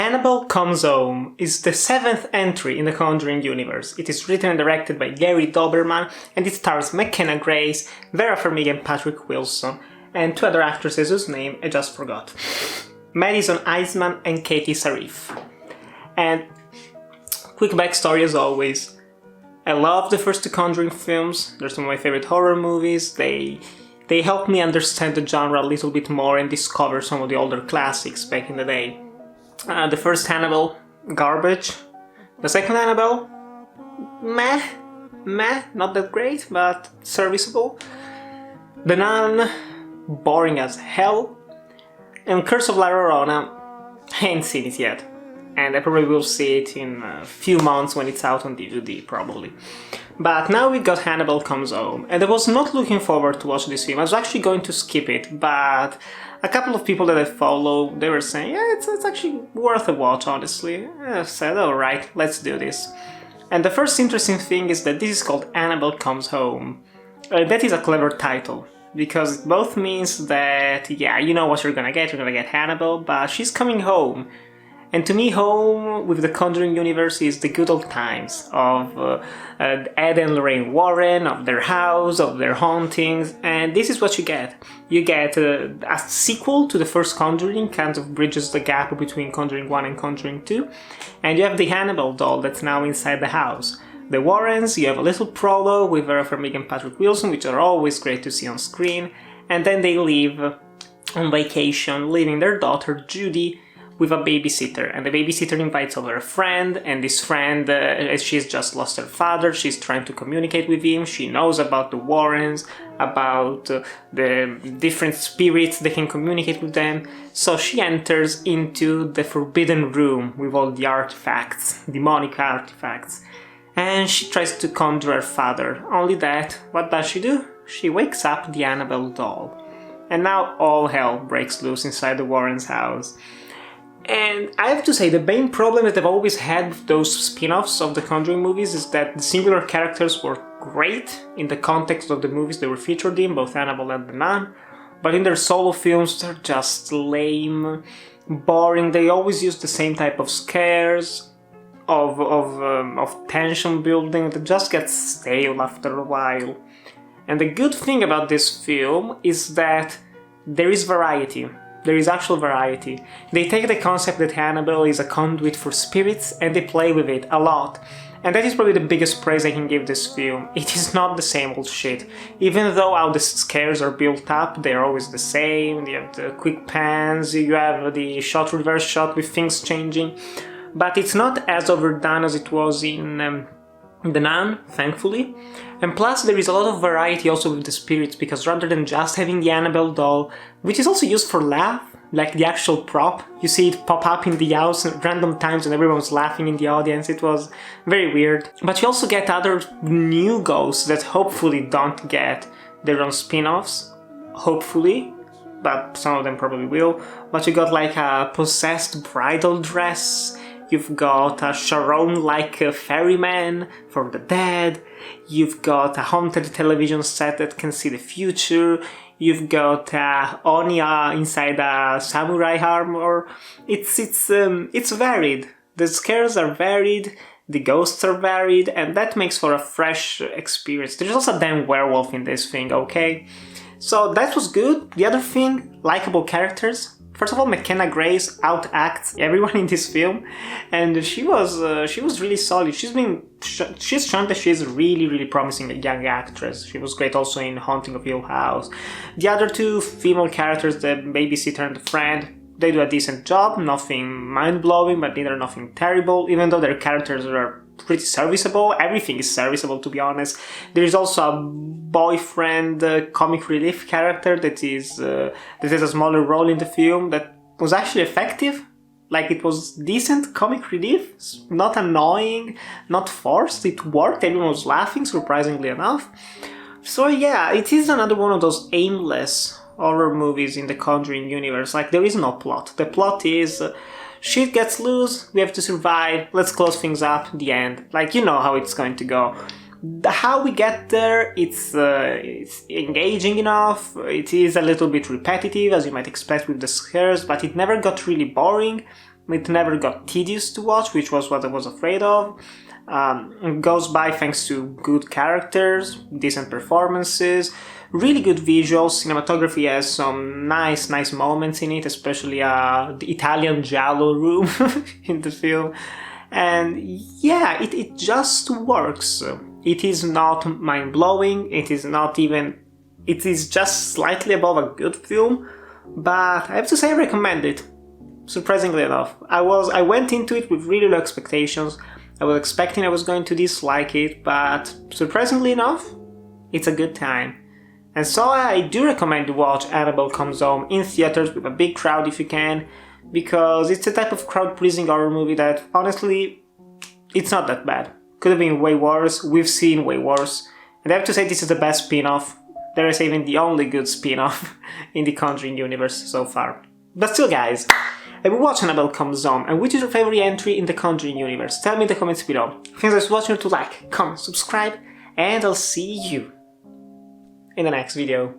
Annabelle Comes Home is the 7th entry in the Conjuring Universe. It is written and directed by Gary Dauberman, and it stars Mckenna Grace, Vera Farmiga and Patrick Wilson, and 2 other actresses whose name I just forgot. Madison Iseman and Katie Sarife. And quick backstory as always. I love the first 2 Conjuring films. They're some of my favorite horror movies. They helped me understand the genre a little bit more and discover some of the older classics back in the day. The first Annabelle, garbage. The second Annabelle, meh, not that great, but serviceable. The Nun, boring as hell. And Curse of La Llorona, I ain't seen it yet. And I probably will see it in a few months when it's out on DVD, probably. But now we got Annabelle Comes Home, and I was not looking forward to watch this film. I was actually going to skip it, but a couple of people that I follow, they were saying, yeah, it's actually worth a watch, honestly. I said, alright, let's do this. And the first interesting thing is that this is called Annabelle Comes Home. That is a clever title, because it both means that, yeah, you know what you're gonna get Annabelle, but she's coming home. And to me, home with the Conjuring Universe is the good old times of Ed and Lorraine Warren, of their house, of their hauntings, and this is what you get. You get a sequel to the first Conjuring, kind of bridges the gap between Conjuring 1 and Conjuring 2, and you have the Annabelle doll that's now inside the house. The Warrens, you have a little prologue with Vera Farmiga and Patrick Wilson, which are always great to see on screen, and then they leave on vacation, leaving their daughter Judy with a babysitter, and the babysitter invites over a friend, and this friend, as she's just lost her father, she's trying to communicate with him. She knows about the Warrens, about the different spirits that can communicate with them, so she enters into the forbidden room with all the artifacts, demonic artifacts, and she tries to conjure her father. Only that, what does she do? She wakes up the Annabelle doll, and now all hell breaks loose inside the Warrens' house. And I have to say, the main problem that I've always had with those spin-offs of the Conjuring movies is that the singular characters were great in the context of the movies they were featured in, both Annabelle and the Nun, but in their solo films they're just lame, boring. They always use the same type of scares, of tension building that just gets stale after a while. And the good thing about this film is that there is variety. There is actual variety. They take the concept that Annabelle is a conduit for spirits and they play with it a lot. And that is probably the biggest praise I can give this film. It is not the same old shit. Even though how the scares are built up, they're always the same. You have the quick pans, you have the shot reverse shot with things changing. But it's not as overdone as it was in The Nun, thankfully. And plus there is a lot of variety also with the spirits, because rather than just having the Annabelle doll, which is also used for laugh, like the actual prop, you see it pop up in the house at random times and everyone's laughing in the audience. It was very weird. But you also get other new ghosts that hopefully don't get their own spin-offs, hopefully, but some of them probably will. But you got like a possessed bridal dress, you've got a Sharon-like ferryman from the dead, you've got a haunted television set that can see the future, you've got Onya inside a samurai armor. It's varied. The scares are varied, the ghosts are varied, and that makes for a fresh experience. There's also a damn werewolf in this thing, okay? So that was good. The other thing, likable characters. First of all, Mckenna Grace outacts everyone in this film, and she was really solid. She's shown that she's really, really promising young actress. She was great also in Haunting of Hill House. The other 2 female characters, the babysitter and the friend, they do a decent job. Nothing mind-blowing, but neither nothing terrible, even though their characters are pretty serviceable. Everything is serviceable, to be honest. There is also a boyfriend comic relief character that has a smaller role in the film that was actually effective. Like, it was decent comic relief, not annoying, not forced. It worked, everyone was laughing, surprisingly enough. So yeah, it is another one of those aimless horror movies in the Conjuring universe. Like, there is no plot. The plot is shit gets loose, we have to survive, let's close things up, the end. Like, you know how it's going to go. How we get there, it's engaging enough, it is a little bit repetitive, as you might expect with the scares, but it never got really boring. It never got tedious to watch, which was what I was afraid of. It goes by thanks to good characters, decent performances, really good visuals. Cinematography has some nice moments in it, especially the Italian giallo room in the film. And yeah, it just works. It is not mind-blowing, it is just slightly above a good film, but I have to say I recommend it. Surprisingly enough. I went into it with really low expectations. I was expecting I was going to dislike it, but surprisingly enough, it's a good time. And so I do recommend you watch Annabelle Comes Home in theaters with a big crowd if you can, because it's a type of crowd-pleasing horror movie that, honestly, it's not that bad. Could have been way worse, we've seen way worse. And I have to say this is the best spin-off. There is even the only good spin-off in the Conjuring Universe so far. But still guys, have you watched Annabelle Comes Home, and which is your favorite entry in the Conjuring Universe? Tell me in the comments below. Thanks for watching, to like, comment, subscribe, and I'll see you in the next video.